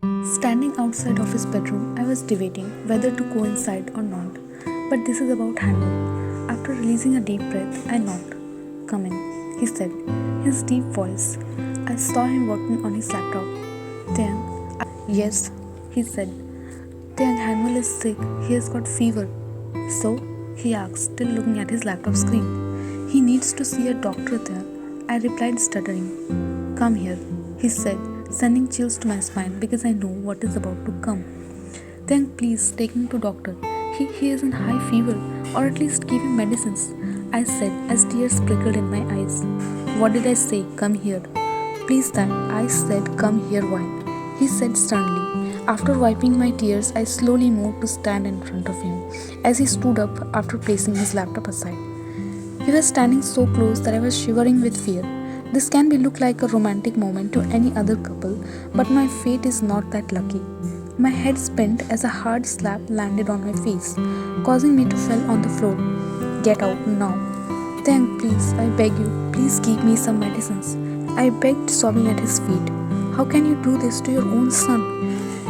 Standing outside of his bedroom, I was debating whether to go inside or not. But this is about Hannibal. After releasing a deep breath, I knocked. "Come in," he said, his deep voice. I saw him working on his laptop. "Tiang." "Yes," he said. "Tiang, Hannibal is sick. He has got fever." "So?" he asked, still looking at his laptop screen. "He needs to see a doctor, Tiang," I replied, stuttering. "Come here," he said, sending chills to my spine because I know what is about to come. "Tiang, please take him to doctor. He is in high fever, or at least give him medicines," I said as tears sprinkled in my eyes. "What did I say? Come here." "Please, Tiang," I said. "Come here, why?" he said sternly. After wiping my tears, I slowly moved to stand in front of him as he stood up after placing his laptop aside. He was standing so close that I was shivering with fear. This can be look like a romantic moment to any other couple, but my fate is not that lucky. My head spun as a hard slap landed on my face, causing me to fall on the floor. "Get out now." "Tiang, please, I beg you, please give me some medicines," I begged, sobbing at his feet. "How can you do this to your own son?"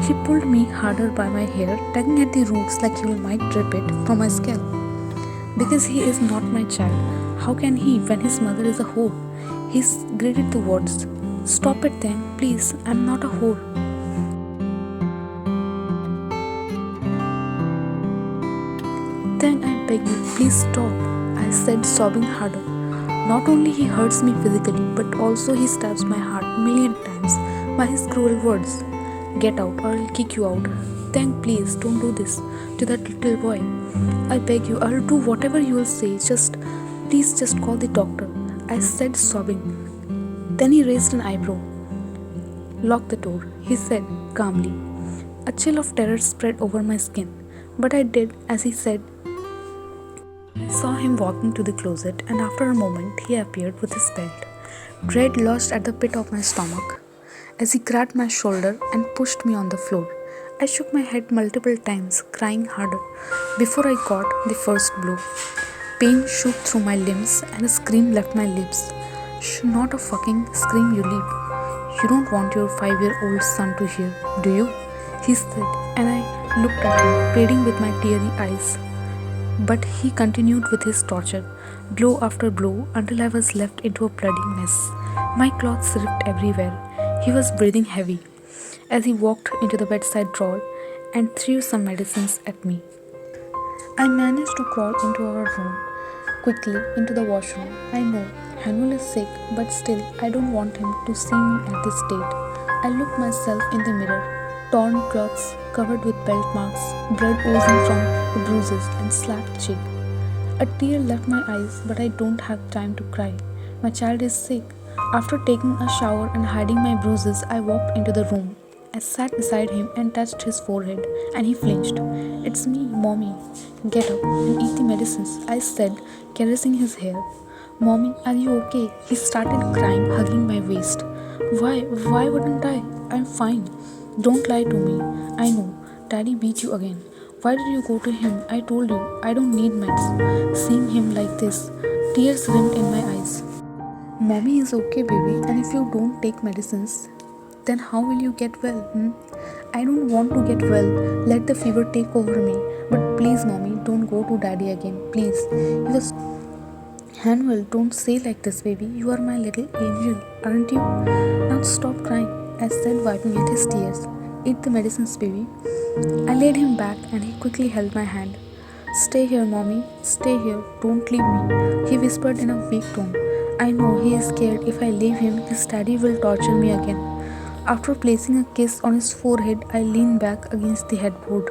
He pulled me harder by my hair, tugging at the roots like he might rip it from my scalp. "Because he is not my child. How can he when his mother is a whore?" He gritted the words. "Stop it, Tiang, please, I'm not a whore." "Tiang, I beg you, please stop," I said, sobbing harder. "Not only he hurts me physically, but also he stabs my heart a million times by his cruel words. Get out or I'll kick you out. Tiang, please don't do this to that little boy. I beg you, I'll do whatever you will say. Please just call the doctor," I said, sobbing. Then he raised an eyebrow. "Lock the door," he said calmly. A chill of terror spread over my skin, but I did as he said. I saw him walking to the closet, and after a moment he appeared with his belt. Dread lodged at the pit of my stomach as he grabbed my shoulder and pushed me on the floor. I shook my head multiple times, crying harder, before I got the first blow. Pain shook through my limbs and a scream left my lips. "Shh, not a fucking scream, you leap. You don't want your 5-year-old son to hear, do you?" he said, and I looked at him, pleading with my teary eyes. But he continued with his torture, blow after blow, until I was left into a bloody mess. My clothes ripped everywhere. He was breathing heavy as he walked into the bedside drawer and threw some medicines at me. I managed to crawl into our room, quickly into the washroom. I know Hannibal is sick, but still I don't want him to see me at this state. I looked myself in the mirror, torn clothes covered with belt marks, blood oozing from the bruises and slapped cheek. A tear left my eyes, but I don't have time to cry. My child is sick. After taking a shower and hiding my bruises, I walked into the room. I sat beside him and touched his forehead, and he flinched. "It's me, Mommy. Get up and eat the medicines," I said, caressing his hair. "Mommy, are you okay?" He started crying, hugging my waist. Why wouldn't I? I'm fine. Don't lie to me. I know. Daddy beat you again. Why did you go to him? I told you, I don't need meds." Seeing him like this, tears rimmed in my eyes. "Mommy is okay, baby, and if you don't take medicines, then how will you get well? I don't want to get well. Let the fever take over me. But please, Mommy, don't go to Daddy again. Please." He was. "Hannibal, don't say like this, baby. You are my little angel, aren't you? Now stop crying," I said, wiping at his tears. "Eat the medicines, baby." I laid him back and he quickly held my hand. "Stay here, Mommy. Stay here. Don't leave me," he whispered in a weak tone. I know he is scared if I leave him, his daddy will torture me again. After placing a kiss on his forehead, I leaned back against the headboard.